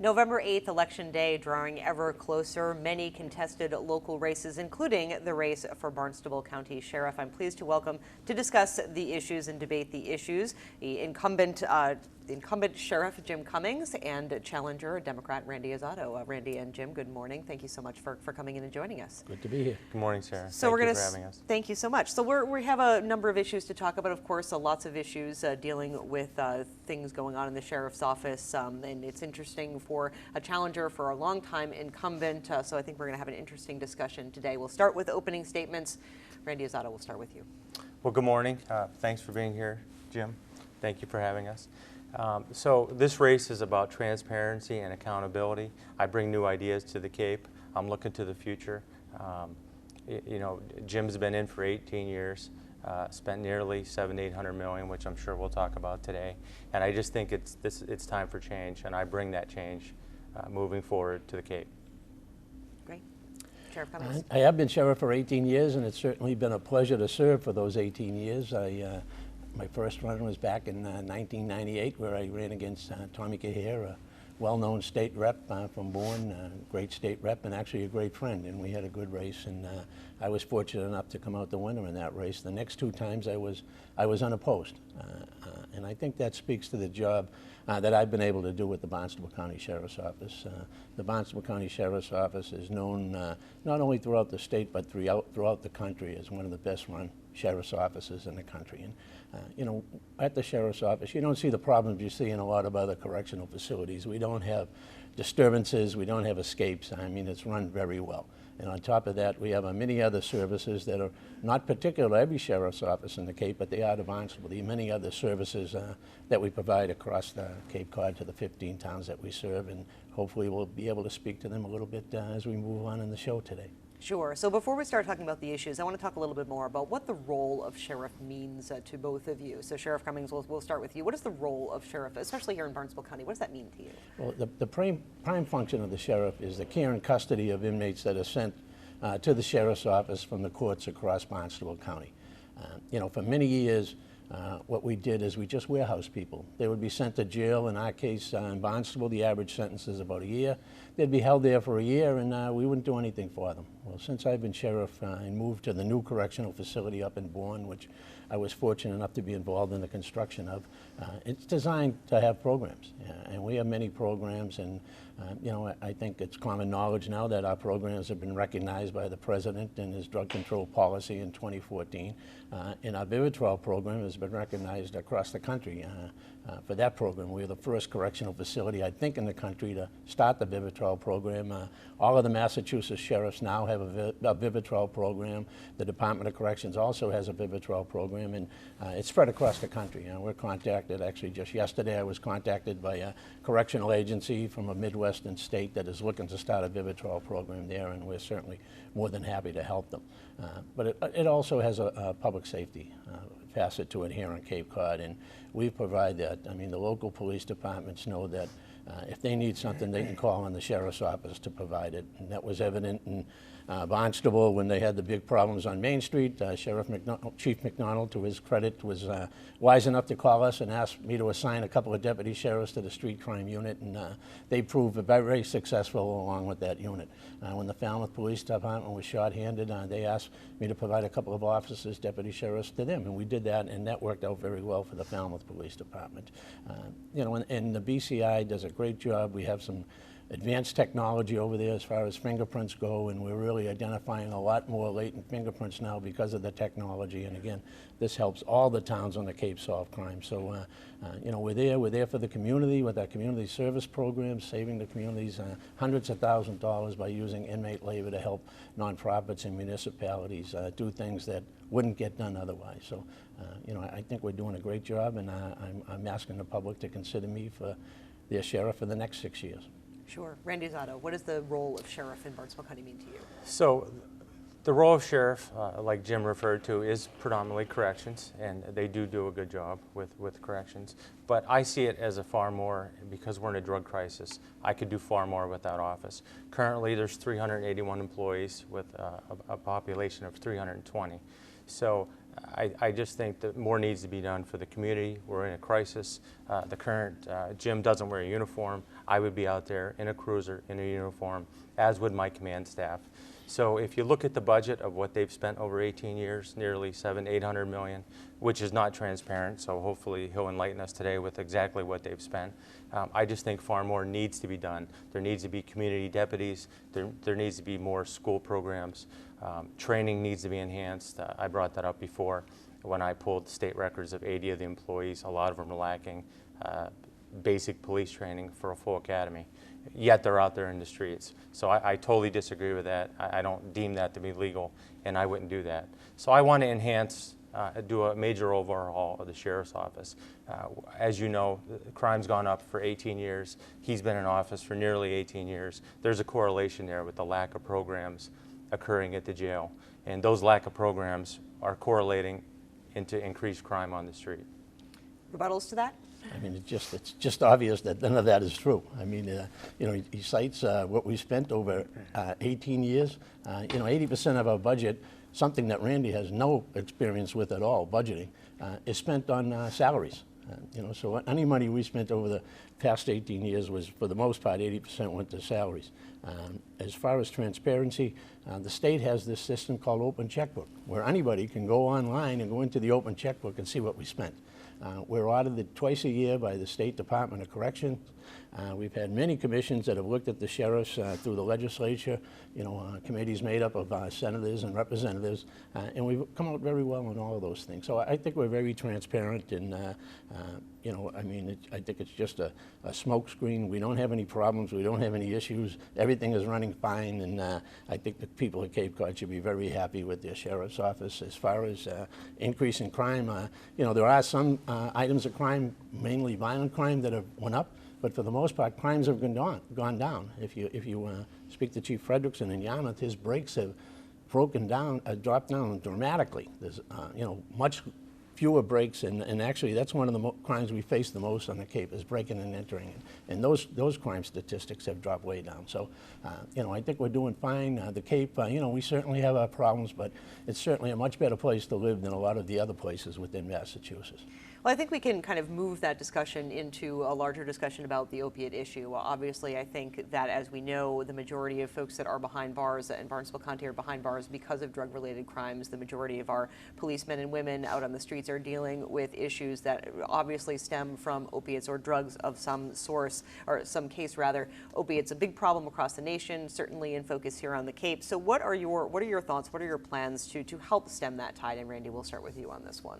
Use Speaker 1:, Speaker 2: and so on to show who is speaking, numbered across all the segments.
Speaker 1: November 8th, Election Day, drawing ever closer. Many contested local races, including the race for Barnstable County Sheriff. I'm pleased to welcome to discuss the issues and debate the issues the incumbent Sheriff Jim Cummings and challenger Democrat Randy Azzato. Randy and Jim, good morning. Thank you so much for coming in and joining us.
Speaker 2: Good to be here.
Speaker 3: Good morning, Sarah.
Speaker 1: So
Speaker 3: Thank you for having us.
Speaker 1: Thank you so much. So we have a number of issues to talk about, of course, lots of issues dealing with things going on in the sheriff's office, and it's interesting for a challenger, for a longtime incumbent, so I think we're going to have an interesting discussion today. We'll start with opening statements. Randy Azzato, we'll start with you.
Speaker 3: Well, good morning. Thanks for being here, Jim. Thank you for having us. So this race is about transparency and accountability. I bring new ideas to the Cape. I'm looking to the future. You know, Jim's been in for 18 years, spent nearly $700 to $800 million, which I'm sure we'll talk about today. And I just think it's time for change, and I bring that change moving forward to the Cape.
Speaker 1: Great. Sheriff Cummings.
Speaker 2: I have been sheriff for 18 years, and it's certainly been a pleasure to serve for those 18 years. My first run was back in 1998, where I ran against Tommy Cahier, a well-known state rep from Bourne, great state rep, and actually a great friend, and we had a good race, and I was fortunate enough to come out the winner in that race. The next two times I was unopposed, and I think that speaks to the job that I've been able to do with the Barnstable County Sheriff's Office. The Barnstable County Sheriff's Office is known not only throughout the state, but throughout the country as one of the best run sheriff's offices in the country. And you know, at the sheriff's office, you don't see the problems you see in a lot of other correctional facilities. We don't have disturbances, we don't have escapes. I mean, it's run very well. And on top of that, we have many other services that are not particular to every sheriff's office in the Cape, but they are to Barnstable. There are many other services that we provide across the Cape Cod to the 15 towns that we serve, and hopefully we'll be able to speak to them a little bit as we move on in the show today.
Speaker 1: Sure. So before we start talking about the issues, I want to talk a little bit more about what the role of sheriff means to both of you. So Sheriff Cummings, we'll start with you. What is the role of sheriff, especially here in Barnstable County? What does that mean to you?
Speaker 2: Well, the prime function of the sheriff is the care and custody of inmates that are sent to the sheriff's office from the courts across Barnstable County. You know, for many years, what we did is we just warehoused people. They would be sent to jail. In our case, in Barnstable, the average sentence is about a year. They'd be held there for a year, and we wouldn't do anything for them. Well, since I've been sheriff and moved to the new correctional facility up in Bourne, which I was fortunate enough to be involved in the construction of, it's designed to have programs, and we have many programs. And you know, I think it's common knowledge now that our programs have been recognized by the president in his drug control policy in 2014. And our Vivitrol program has been recognized across the country for that program. We're the first correctional facility, I think, in the country to start the Vivitrol program. All of the Massachusetts sheriffs now have a Vivitrol program. The Department of Corrections also has a Vivitrol program, and it's spread across the country. We're contacted, actually just yesterday I was contacted by a correctional agency from a Midwestern state that is looking to start a Vivitrol program there, and we're certainly more than happy to help them. But it also has a public safety facet to it here on Cape Cod, and we provide that. I mean, the local police departments know that if they need something, they can call on the sheriff's office to provide it. And that was evident in Barnstable when they had the big problems on Main Street. Chief McDonald, to his credit, was wise enough to call us and ask me to assign a couple of deputy sheriffs to the street crime unit, and they proved very successful along with that unit. When the Falmouth Police Department was short-handed, they asked me to provide a couple of officers, deputy sheriffs, to them, and we did that, and that worked out very well for the Falmouth Police Department. You know, and the BCI does a great job. We have some advanced technology over there as far as fingerprints go, and we're really identifying a lot more latent fingerprints now because of the technology. And again, this helps all the towns on the Cape solve crime. So, you know, we're there for the community with our community service programs, saving the communities hundreds of thousands of dollars by using inmate labor to help nonprofits and municipalities do things that wouldn't get done otherwise. So, you know, I think we're doing a great job, and I'm asking the public to consider me for their sheriff for the next 6 years.
Speaker 1: Sure. Randy Azzato, what does the role of sheriff in Barnstable County mean to you?
Speaker 3: So the role of sheriff, like Jim referred to, is predominantly corrections, and they do a good job with corrections. But I see it as a far more, because we're in a drug crisis, I could do far more with that office. Currently, there's 381 employees with a population of 320. So I just think that more needs to be done for the community. We're in a crisis. The current Jim doesn't wear a uniform. I would be out there in a cruiser, in a uniform, as would my command staff. So if you look at the budget of what they've spent over 18 years, nearly $800 million, which is not transparent, so hopefully he'll enlighten us today with exactly what they've spent. I just think far more needs to be done. There needs to be community deputies. There needs to be more school programs. Training needs to be enhanced. I brought that up before when I pulled state records of 80 of the employees. A lot of them are lacking basic police training for a full academy, yet they're out there in the streets. So I totally disagree with that. I don't deem that to be legal, and I wouldn't do that. So I want to enhance, do a major overhaul of the sheriff's office. As you know, crime's gone up for 18 years. He's been in office for nearly 18 years. There's a correlation there with the lack of programs occurring at the jail, and those lack of programs are correlating into increased crime on the street.
Speaker 1: Rebuttals to that?
Speaker 2: I mean, it's just obvious that none of that is true. I mean, you know, he cites what we spent over 18 years. You know, 80% of our budget, something that Randy has no experience with at all, budgeting, is spent on salaries. You know, so any money we spent over the past 18 years was, for the most part, 80% went to salaries. As far as transparency, the state has this system called Open Checkbook, where anybody can go online and go into the Open Checkbook and see what we spent. We're audited twice a year by the State Department of Corrections. We've had many commissions that have looked at the sheriffs through the legislature, you know, committees made up of senators and representatives, and we've come out very well on all of those things. So I think we're very transparent, and you know, I mean, I think it's just a smoke screen. We don't have any problems. We don't have any issues. Everything is running fine, and I think the people at Cape Cod should be very happy with their sheriff's office. As far as increase in crime, you know, there are some items of crime, mainly violent crime, that have went up. But for the most part, crimes have gone down. If you speak to Chief Fredrickson in Yarmouth, his breaks have broken down, dropped down dramatically. There's you know, much fewer breaks, and actually that's one of the crimes we face the most on the Cape, is breaking and entering, and those crime statistics have dropped way down. So you know, I think we're doing fine. The Cape, you know, we certainly have our problems, but it's certainly a much better place to live than a lot of the other places within Massachusetts.
Speaker 1: Well, I think we can kind of move that discussion into a larger discussion about the opiate issue. Well, obviously, I think that, as we know, the majority of folks that are behind bars in Barnstable County are behind bars because of drug-related crimes. The majority of our policemen and women out on the streets are dealing with issues that obviously stem from opiates or drugs of some source, or some case rather. Opiates a big problem across the nation, certainly in focus here on the Cape. So what are your thoughts? What are your plans to help stem that tide? And Randy, we'll start with you on this one.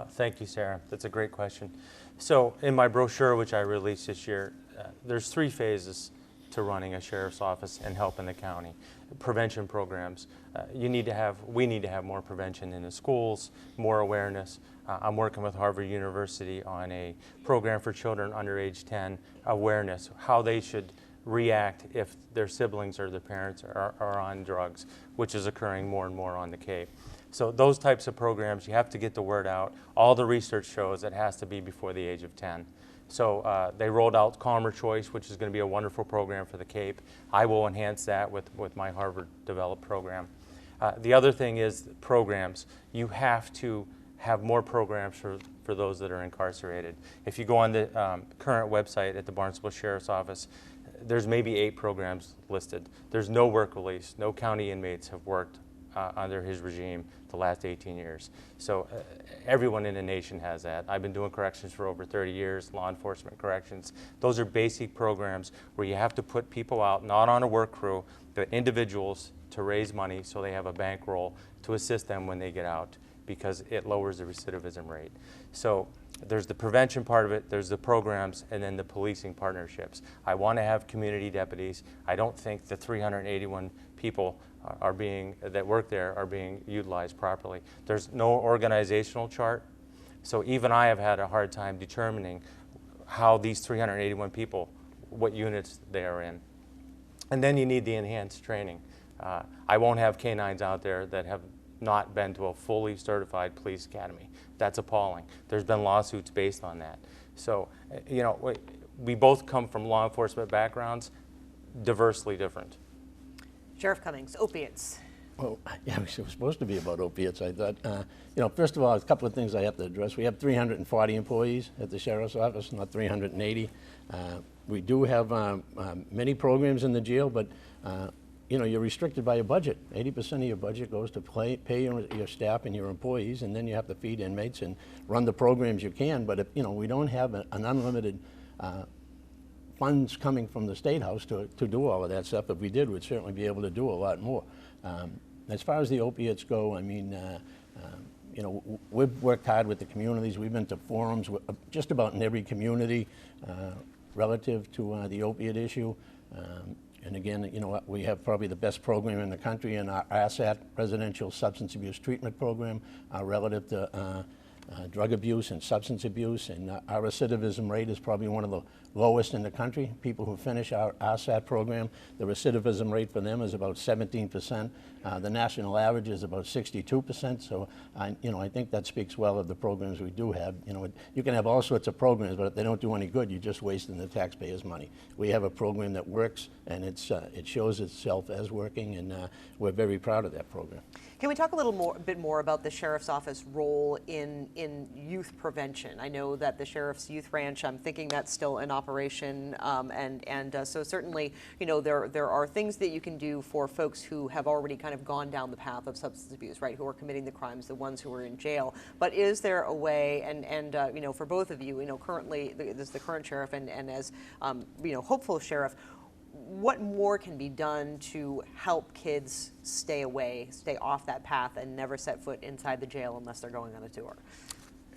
Speaker 3: Thank you, Sarah. That's a great question. So in my brochure, which I released this year, there's 3 phases to running a sheriff's office and helping the county. Prevention programs. We need to have more prevention in the schools, more awareness. I'm working with Harvard University on a program for children under age 10, awareness, how they should react if their siblings or their parents are on drugs, which is occurring more and more on the Cape. So those types of programs, you have to get the word out. All the research shows it has to be before the age of 10. So they rolled out Calmer Choice, which is going to be a wonderful program for the Cape. I will enhance that with my Harvard-developed program. The other thing is programs. You have to have more programs for those that are incarcerated. If you go on the current website at the Barnstable Sheriff's Office, there's maybe 8 programs listed. There's no work release. No county inmates have worked under his regime the last 18 years. So everyone in the nation has that. I've been doing corrections for over 30 years, law enforcement corrections. Those are basic programs where you have to put people out, not on a work crew, but individuals, to raise money so they have a bankroll to assist them when they get out, because it lowers the recidivism rate. So there's the prevention part of it, there's the programs, and then the policing partnerships. I want to have community deputies. I don't think the 381 people that work there are being utilized properly. There's no organizational chart, so even I have had a hard time determining how these 381 people, what units they are in. And then you need the enhanced training. I won't have canines out there that have not been to a fully certified police academy. That's appalling. There's been lawsuits based on that. So, you know, we both come from law enforcement backgrounds, diversely different.
Speaker 1: Sheriff Cummings, opiates.
Speaker 2: Well, yeah, it was supposed to be about opiates. I thought, you know, first of all, a couple of things I have to address. We have 340 employees at the Sheriff's Office, not 380. We do have many programs in the jail, but you're restricted by your budget. 80% of your budget goes to pay your staff and your employees, and then you have to feed inmates and run the programs you can. But if we don't have an unlimited funds coming from the State House to do all of that stuff. If we did, we'd certainly be able to do a lot more. As far as the opiates go, I mean, we've worked hard with the communities. We've been to forums just about in every community relative to the opiate issue. And again, we have probably the best program in the country in our RSAT, Residential Substance Abuse Treatment Program, relative to drug abuse and substance abuse, and our recidivism rate is probably one of the lowest in the country. People who finish our RSAT program, the recidivism rate for them is about 17%. The national average is about 62%. So, I think that speaks well of the programs we do have. You can have all sorts of programs, but if they don't do any good, you're just wasting the taxpayers' money. We have a program that works, and it shows itself as working, and we're very proud of that program.
Speaker 1: Can we talk a bit more about the Sheriff's Office role in youth prevention? I know that the Sheriff's Youth Ranch, I'm thinking that's still in operation, so certainly, there are things that you can do for folks who have already kind of gone down the path of substance abuse, right? Who are committing the crimes, the ones who are in jail. But is there a way, and for both of you, currently, this is the current sheriff, and as hopeful sheriff, what more can be done to help kids stay off that path and never set foot inside the jail unless they're going on a tour?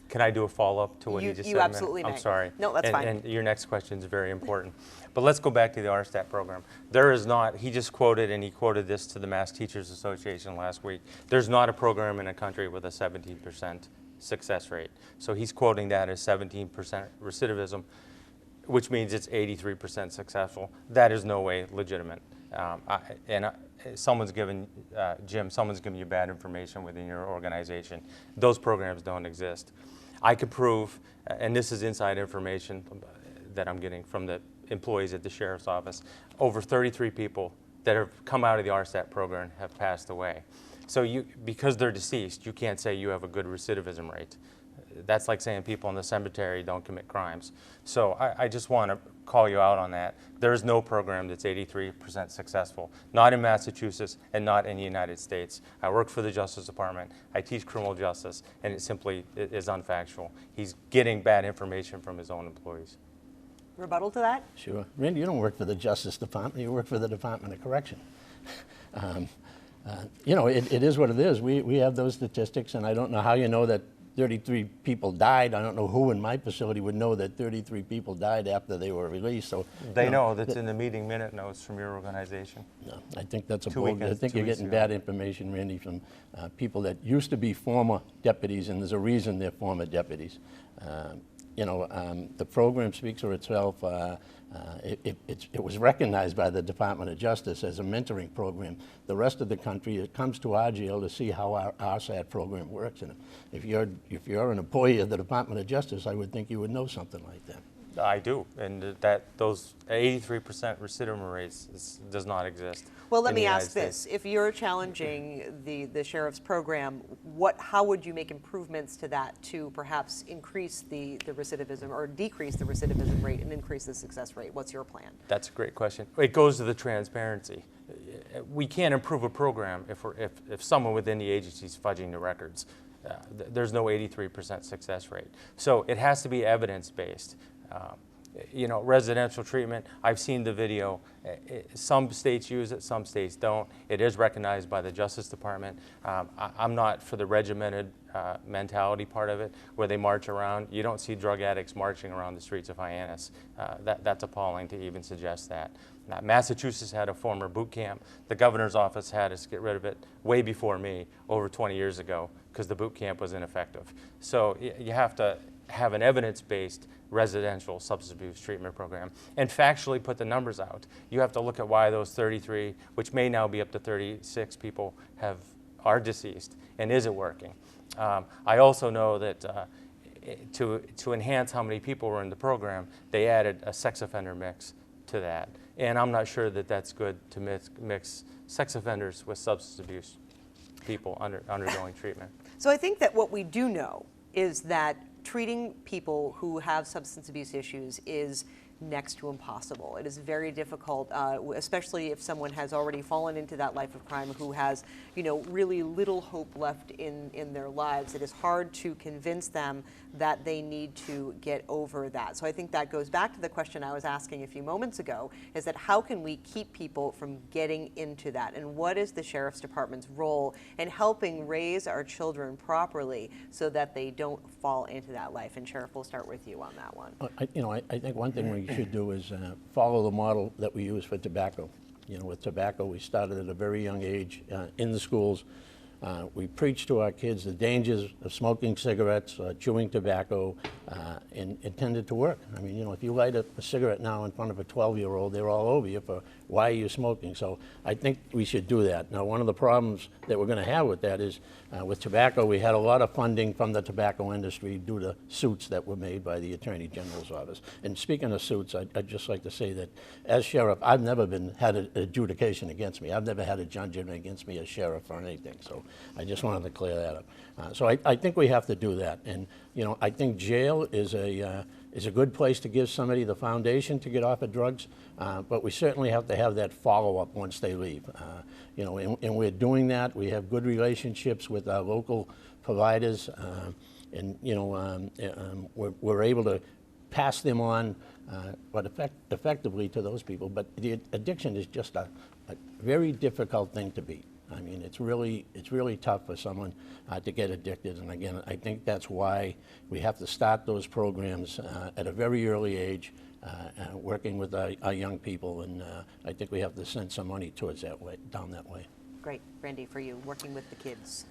Speaker 3: Can I do a follow-up to what you just said?
Speaker 1: You absolutely may.
Speaker 3: I'm sorry.
Speaker 1: No, that's fine.
Speaker 3: And your next question is very important. But let's go back to the RSTAT program. There is not, he just quoted, and he quoted this to the Mass Teachers Association last week, there's not a program in a country with a 17% success rate. So he's quoting that as 17% recidivism, which means it's 83% successful. That is no way legitimate. Someone's given, Jim, someone's given you bad information within your organization. Those programs don't exist. I could prove, and this is inside information that I'm getting from the employees at the Sheriff's Office, over 33 people that have come out of the RSTAT program have passed away. So because they're deceased, you can't say you have a good recidivism rate. That's like saying people in the cemetery don't commit crimes. So I just want to call you out on that. There is no program that's 83% successful, not in Massachusetts and not in the United States. I work for the Justice Department. I teach criminal justice, and it simply is unfactual. He's getting bad information from his own employees.
Speaker 1: Rebuttal to that?
Speaker 2: Sure. Randy, you don't work for the Justice Department. You work for the Department of Correction. It is what it is. We have those statistics, and I don't know how you know that 33 people died. I don't know who in my facility would know that 33 people died after they were released. So
Speaker 3: they know that's in the meeting minute notes from your organization.
Speaker 2: No, I think that's a
Speaker 3: bold.
Speaker 2: I think you're getting bad information, Randy, from people that used to be former deputies, and there's a reason they're former deputies. The program speaks for itself. It was recognized by the Department of Justice as a mentoring program. The rest of the country, it comes to our jail to see how our RSAT program works. And if you're an employee of the Department of Justice, I would think you would know something like that.
Speaker 3: I do, and those 83% recidivism rates does not exist.
Speaker 1: Well, let me ask this: if you're challenging the sheriff's program, how would you make improvements to that to perhaps increase the recidivism or decrease the recidivism rate and increase the success rate? What's your plan? That's
Speaker 3: a great question. It goes to the transparency. We can't improve a program if someone within the agency is fudging the records. There's no 83% success rate. So it has to be evidence-based. Residential treatment, I've seen the video. Some states use it, some states don't. It is recognized by the Justice Department. I'm not for the regimented mentality part of it, where they march around. You don't see drug addicts marching around the streets of Hyannis. That's appalling to even suggest that. Massachusetts had a former boot camp. The governor's office had us get rid of it way before me, over 20 years ago, because the boot camp was ineffective. So you have to have an evidence-based residential substance abuse treatment program and factually put the numbers out. You have to look at why those 33, which may now be up to 36 people, are deceased, and is it working? I also know that to enhance how many people were in the program, they added a sex offender mix to that. And I'm not sure that that's good to mix sex offenders with substance abuse people undergoing treatment.
Speaker 1: So I think that what we do know is that treating people who have substance abuse issues is next to impossible. It is very difficult, especially if someone has already fallen into that life of crime who has, really little hope left in their lives. It is hard to convince them that they need to get over that. So I think that goes back to the question I was asking a few moments ago, is that how can we keep people from getting into that? And what is the Sheriff's Department's role in helping raise our children properly so that they don't fall into that life? And Sheriff, we'll start with you on that one.
Speaker 2: I think one thing we should do is follow the model that we use for tobacco. With tobacco, we started at a very young age in the schools. We preach to our kids the dangers of smoking cigarettes, chewing tobacco, and it tended to work. I mean, if you light a cigarette now in front of a 12-year-old, they're all over you for why are you smoking? So I think we should do that. Now, one of the problems that we're going to have with that is with tobacco, we had a lot of funding from the tobacco industry due to suits that were made by the Attorney General's office. And speaking of suits, I'd just like to say that as sheriff, I've never had an adjudication against me. I've never had a judgment against me as sheriff or anything. So I just wanted to clear that up. So I think we have to do that. And, I think jail is a good place to give somebody the foundation to get off of drugs, but we certainly have to have that follow-up once they leave. And we're doing that. We have good relationships with our local providers, and we're able to pass them on, but effectively to those people. But the addiction is just a very difficult thing to beat. I mean, it's really tough for someone to get addicted. And again, I think that's why we have to start those programs at a very early age, working with our young people. And I think we have to send some money towards down that way.
Speaker 1: Great. Randy, for you, working with the kids.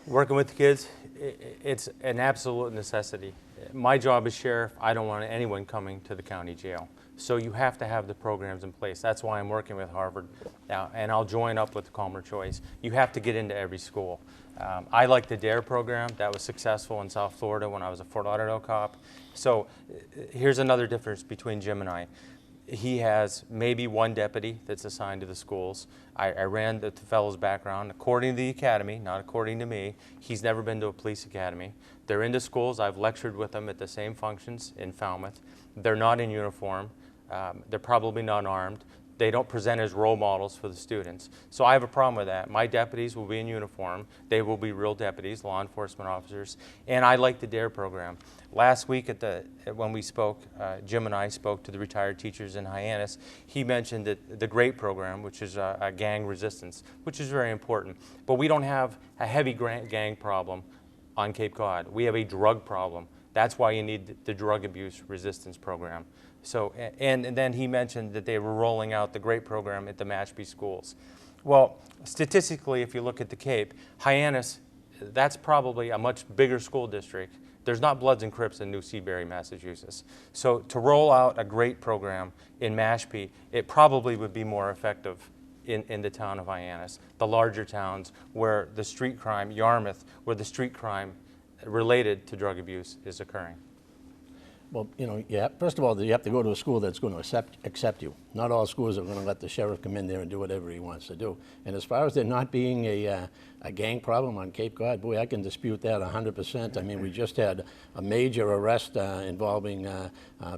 Speaker 3: Working with the kids, it's an absolute necessity. My job as sheriff, I don't want anyone coming to the county jail. So you have to have the programs in place. That's why I'm working with Harvard now, and I'll join up with Calmer Choice. You have to get into every school. I like the DARE program. That was successful in South Florida when I was a Fort Lauderdale cop. So here's another difference between Jim and I. He has maybe one deputy that's assigned to the schools. I ran the fellow's background. According to the academy, not according to me, he's never been to a police academy. They're into schools. I've lectured with them at the same functions in Falmouth. They're not in uniform. They're probably not armed. They don't present as role models for the students. So I have a problem with that. My deputies will be in uniform. They will be real deputies, law enforcement officers. And I like the DARE program. Last week when we spoke, Jim and I spoke to the retired teachers in Hyannis. He mentioned that the GREAT program, which is a gang resistance, which is very important. But we don't have a heavy gang problem on Cape Cod. We have a drug problem. That's why you need the drug abuse resistance program. So, and then he mentioned that they were rolling out the GREAT program at the Mashpee schools. Well, statistically, if you look at the Cape, Hyannis, that's probably a much bigger school district. There's not Bloods and Crips in New Seabury, Massachusetts. So to roll out a GREAT program in Mashpee, it probably would be more effective in the town of Hyannis, the larger towns where the street crime, Yarmouth, where the street crime related to drug abuse is occurring.
Speaker 2: Well, first of all, you have to go to a school that's going to accept you. Not all schools are going to let the sheriff come in there and do whatever he wants to do. And as far as there not being a gang problem on Cape Cod, boy, I can dispute that 100%. I mean, we just had a major arrest involving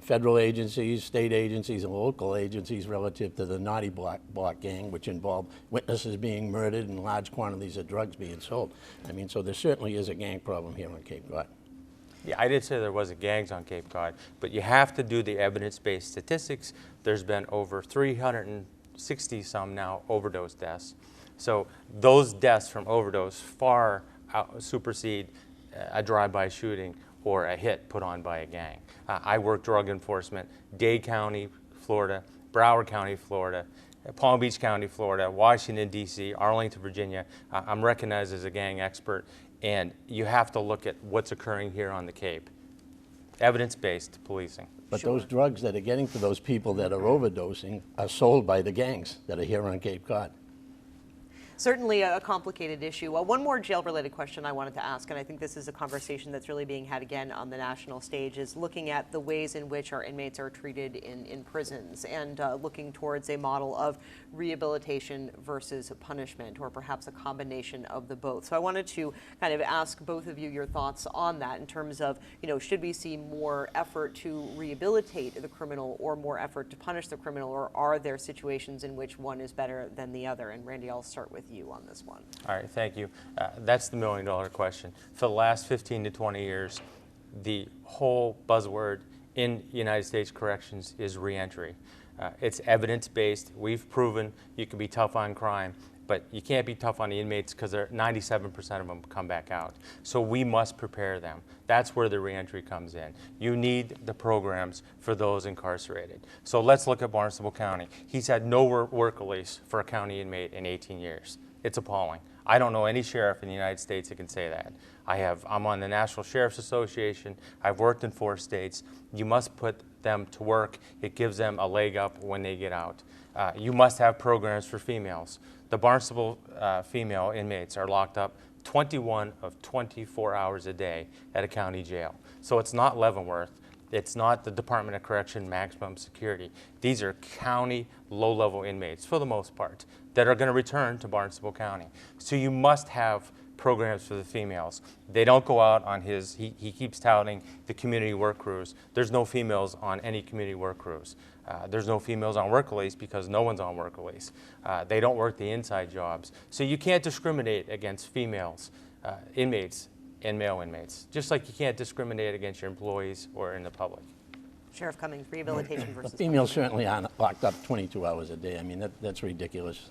Speaker 2: federal agencies, state agencies, and local agencies relative to the Naughty Block gang, which involved witnesses being murdered and large quantities of drugs being sold. I mean, so there certainly is a gang problem here on Cape Cod.
Speaker 3: Yeah, I did say there wasn't gangs on Cape Cod, but you have to do the evidence-based statistics. There's been over 360 some now overdose deaths. So those deaths from overdose far supersede a drive-by shooting or a hit put on by a gang. I work drug enforcement, Dade County, Florida, Broward County, Florida, Palm Beach County, Florida, Washington, D.C., Arlington, Virginia. I'm recognized as a gang expert. And you have to look at what's occurring here on the Cape. Evidence-based policing.
Speaker 2: But those drugs that are getting to those people that are overdosing are sold by the gangs that are here on Cape Cod.
Speaker 1: Certainly a complicated issue. One more jail-related question I wanted to ask, and I think this is a conversation that's really being had again on the national stage, is looking at the ways in which our inmates are treated in prisons and looking towards a model of rehabilitation versus punishment, or perhaps a combination of the both. So I wanted to kind of ask both of you your thoughts on that in terms of, should we see more effort to rehabilitate the criminal or more effort to punish the criminal, or are there situations in which one is better than the other? And Randy, I'll start with you on this one.
Speaker 3: All right, thank you. That's the million-dollar question. For the last 15 to 20 years, the whole buzzword in United States corrections is reentry. It's evidence-based. We've proven you can be tough on crime, but you can't be tough on the inmates because 97% of them come back out. So we must prepare them. That's where the reentry comes in. You need the programs for those incarcerated. So let's look at Barnstable County. He's had no work release for a county inmate in 18 years. It's appalling. I don't know any sheriff in the United States that can say that. I'm on the National Sheriff's Association. I've worked in 4 states. You must put them to work. It gives them a leg up when they get out. You must have programs for females. The Barnstable female inmates are locked up 21 of 24 hours a day at a county jail. So it's not Leavenworth. It's not the Department of Correction maximum security. These are county low-level inmates, for the most part, that are going to return to Barnstable County. So you must have programs for the females. They don't go out on he keeps touting the community work crews. There's no females on any community work crews. There's no females on work release because no one's on work release. They don't work the inside jobs. So you can't discriminate against females, inmates, and male inmates, just like you can't discriminate against your employees or in the public.
Speaker 1: Sheriff Cummings, rehabilitation versus
Speaker 2: Females certainly aren't locked up 22 hours a day. I mean, that's ridiculous.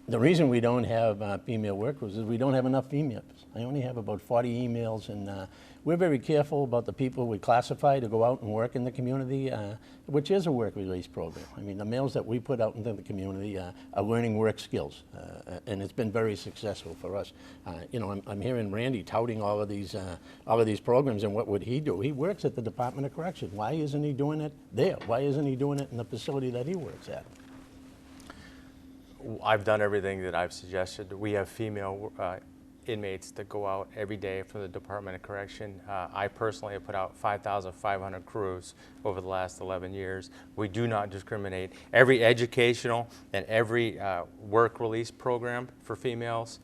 Speaker 2: The reason we don't have female workers is we don't have enough females. I only have about 40 emails, and we're very careful about the people we classify to go out and work in the community, which is a work release program. I mean, the males that we put out into the community are learning work skills, and it's been very successful for us. I'm hearing Randy touting all of these programs, and what would he do? He works at the Department of Correction. Why isn't he doing it there? Why isn't he doing it in the facility that he works at?
Speaker 3: I've done everything that I've suggested. We have female inmates that go out every day from the Department of Correction. I personally have put out 5,500 crews over the last 11 years. We do not discriminate. Every educational and every work release program for females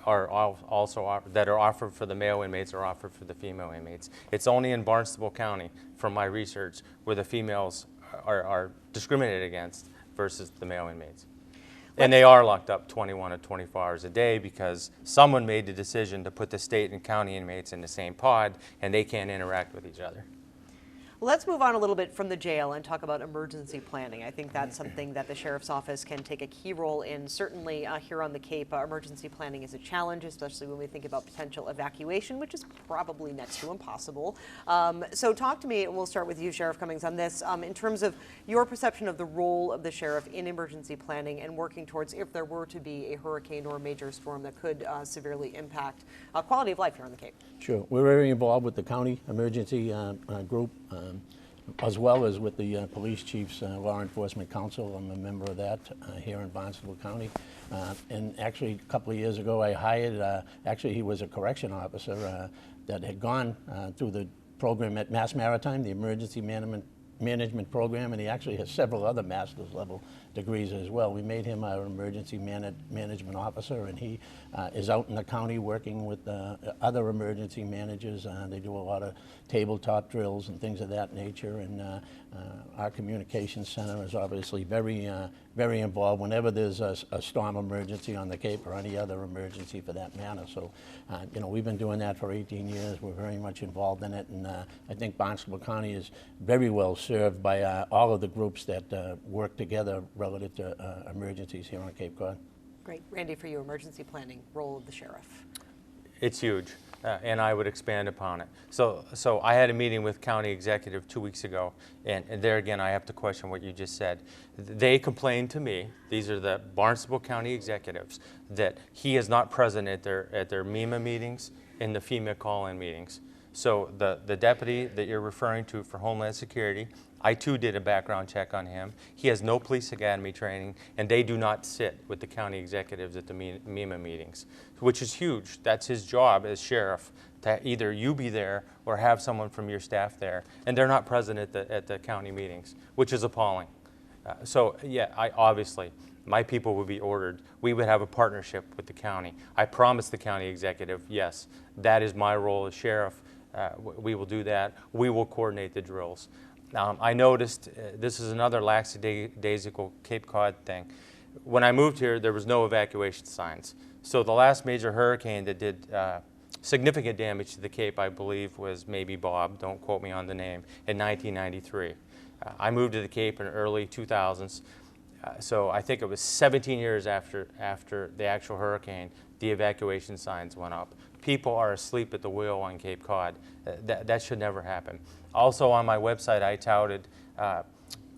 Speaker 3: are also that are offered for the male inmates are offered for the female inmates. It's only in Barnstable County, from my research, where the females are discriminated against versus the male inmates. And they are locked up 21 to 24 hours a day because someone made the decision to put the state and county inmates in the same pod, and they can't interact with each other.
Speaker 1: Let's move on a little bit from the jail and talk about emergency planning. I think that's something that the Sheriff's Office can take a key role in. Certainly here on the Cape, emergency planning is a challenge, especially when we think about potential evacuation, which is probably next to impossible. So talk to me, and we'll start with you, Sheriff Cummings, on this, in terms of your perception of the role of the sheriff in emergency planning and working towards if there were to be a hurricane or a major storm that could severely impact quality of life here on the Cape.
Speaker 2: Sure. We're very involved with the county emergency group, as well as with the Police Chiefs Law Enforcement Council. I'm a member of that here in Barnstable County. And actually, a couple of years ago, I hired, actually he was a correction officer that had gone through the program at Mass Maritime, the Emergency Management Program, and he actually has several other master's level degrees as well. We made him our emergency management officer, and he is out in the county working with other emergency managers. They do a lot of tabletop drills and things of that nature, and our communications center is obviously very involved whenever there's a storm emergency on the Cape or any other emergency for that matter. So, we've been doing that for 18 years. We're very much involved in it, and I think Barnstable County is very well served by all of the groups that work together relative to emergencies here on Cape Cod.
Speaker 1: Great. Randy, for you, emergency planning, role of the sheriff.
Speaker 3: It's huge, and I would expand upon it. So I had a meeting with county executive 2 weeks ago, and there again I have to question what you just said. They complained to me, these are the Barnstable County executives, that he is not present at their MEMA meetings and the FEMA call-in meetings. So the deputy that you're referring to for Homeland Security, I too did a background check on him. He has no police academy training, and they do not sit with the county executives at the MEMA meetings, which is huge. That's his job as sheriff, to either you be there or have someone from your staff there. And they're not present at the county meetings, which is appalling. So yeah, obviously, my people would be ordered. We would have a partnership with the county. I promised the county executive, yes, that is my role as sheriff. We will do that. We will coordinate the drills. I noticed, this is another lackadaisical Cape Cod thing. When I moved here, there was no evacuation signs. So the last major hurricane that did significant damage to the Cape, I believe, was maybe Bob, don't quote me on the name, in 1993. I moved to the Cape in early 2000s. So I think it was 17 years after the actual hurricane, the evacuation signs went up. People are asleep at the wheel on Cape Cod. That should never happen. Also on my website, I touted,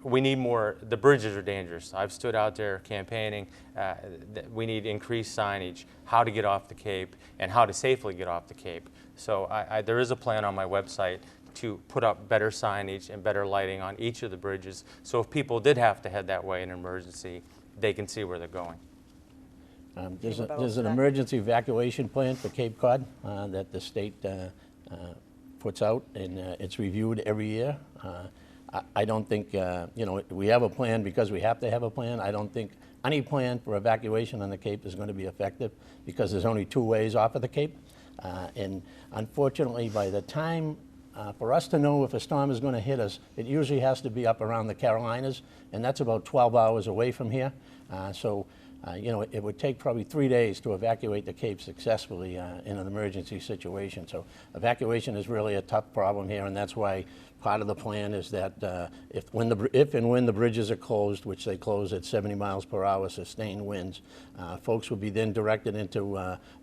Speaker 3: we need more, the bridges are dangerous. I've stood out there campaigning, we need increased signage, how to get off the Cape, and how to safely get off the Cape. So there is a plan on my website to put up better signage and better lighting on each of the bridges, so if people did have to head that way in an emergency, they can see where they're going.
Speaker 2: There's an emergency evacuation plan for Cape Cod that the state puts out, and it's reviewed every year. I don't think, we have a plan because we have to have a plan. I don't think any plan for evacuation on the Cape is going to be effective because there's only two ways off of the Cape. And unfortunately, by the time for us to know if a storm is going to hit us, it usually has to be up around the Carolinas, and that's about 12 hours away from here. It would take probably 3 days to evacuate the Cape successfully in an emergency situation. So evacuation is really a tough problem here, and that's why part of the plan is that if and when the bridges are closed, which they close at 70 miles per hour sustained winds, folks will be then directed into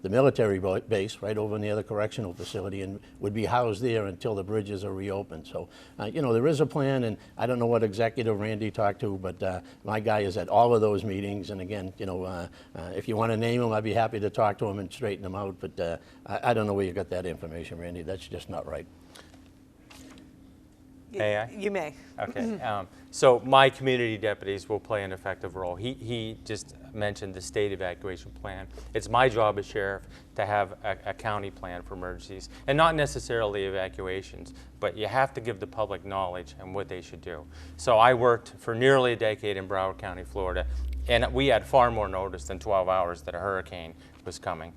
Speaker 2: the military base right over near the correctional facility and would be housed there until the bridges are reopened. So, there is a plan, and I don't know what executive Randy talked to, but my guy is at all of those meetings, and again, if you want to name him, I'd be happy to talk to him and straighten him out, but I don't know where you got that information, Randy. That's just not right.
Speaker 3: May I?
Speaker 1: You may.
Speaker 3: Okay. So my community deputies will play an effective role. He just mentioned the state evacuation plan. It's my job as sheriff to have a county plan for emergencies, and not necessarily evacuations, but you have to give the public knowledge and what they should do. So I worked for nearly a decade in Broward County, Florida, and we had far more notice than 12 hours that a hurricane was coming.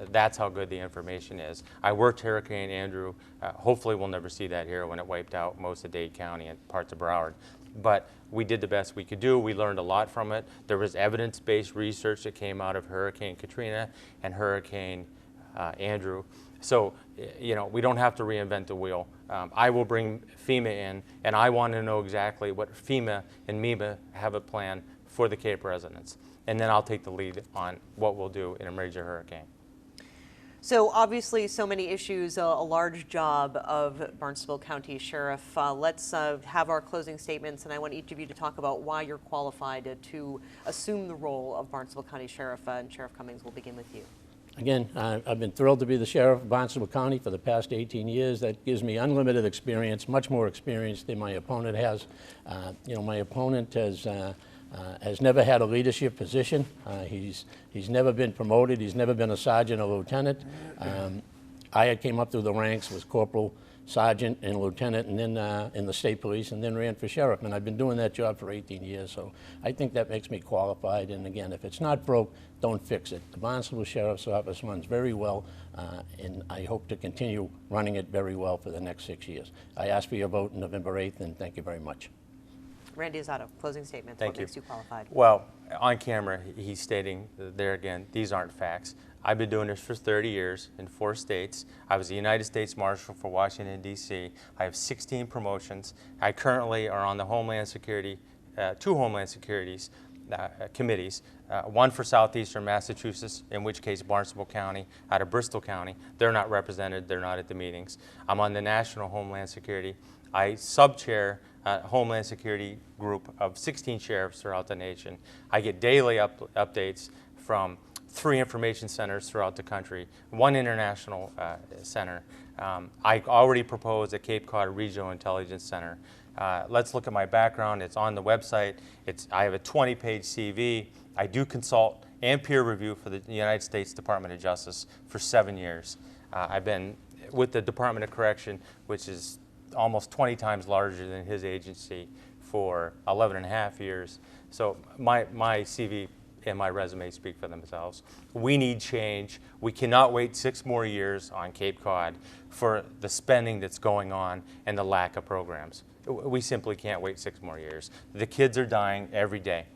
Speaker 3: That's how good the information is. I worked Hurricane Andrew. Hopefully we'll never see that here when it wiped out most of Dade County and parts of Broward. But we did the best we could do. We learned a lot from it. There was evidence-based research that came out of Hurricane Katrina and Hurricane Andrew. So, we don't have to reinvent the wheel. I will bring FEMA in, and I want to know exactly what FEMA and MEMA have a plan for the Cape residents. And then I'll take the lead on what we'll do in a major hurricane.
Speaker 1: So obviously so many issues, a large job of Barnstable County Sheriff. Let's have our closing statements, and I want each of you to talk about why you're qualified to assume the role of Barnstable County Sheriff, and Sheriff Cummings, we'll begin with you.
Speaker 2: Again, I've been thrilled to be the sheriff of Barnstable County for the past 18 years. That gives me unlimited experience, much more experience than my opponent has. My opponent has never had a leadership position. He's never been promoted. He's never been a sergeant or lieutenant. I came up through the ranks, was corporal, sergeant, and lieutenant, and then in the state police, and then ran for sheriff. And I've been doing that job for 18 years, so I think that makes me qualified. And again, if it's not broke, don't fix it. The Barnstable Sheriff's Office runs very well, and I hope to continue running it very well for the next 6 years. I ask for your vote on November 8th, and thank you very much.
Speaker 1: Randy Azzato, closing statements.
Speaker 3: Thank
Speaker 1: What
Speaker 3: you.
Speaker 1: makes you qualified?
Speaker 3: Well, on camera, he's stating there again, these aren't facts. I've been doing this for 30 years in 4 states. I was the United States Marshal for Washington, D.C. I have 16 promotions. I currently are on the Homeland Security, 2 Homeland Securities committees, one for Southeastern Massachusetts, in which case Barnstable County, out of Bristol County. They're not represented, they're not at the meetings. I'm on the National Homeland Security. I sub-chair Homeland Security group of 16 sheriffs throughout the nation. I get daily updates from 3 information centers throughout the country, 1 international center. I already proposed a Cape Cod Regional Intelligence Center. Let's look at my background. It's on the website. I have a 20-page CV. I do consult and peer review for the United States Department of Justice for 7 years. I've been with the Department of Correction, which is almost 20 times larger than his agency, for 11 and a half years. So my CV and my resume speak for themselves. We need change. We cannot wait 6 more years on Cape Cod for the spending that's going on and the lack of programs. We simply can't wait 6 more years. The kids are dying every day.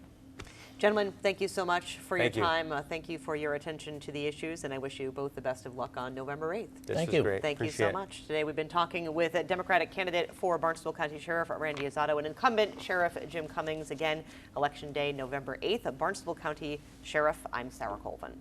Speaker 1: Gentlemen, thank you so much for your
Speaker 3: Thank you.
Speaker 1: time. Thank you for your attention to the issues, and I wish you both the best of luck on November 8th.
Speaker 3: This
Speaker 2: Thank
Speaker 3: was
Speaker 2: you.
Speaker 3: great.
Speaker 1: Thank you
Speaker 3: Appreciate
Speaker 1: so
Speaker 3: it.
Speaker 1: much. Today we've been talking with a Democratic candidate for Barnstable County Sheriff Randy Azzato and incumbent Sheriff Jim Cummings. Again, Election Day, November 8th. Barnstable County Sheriff, I'm Sarah Colvin.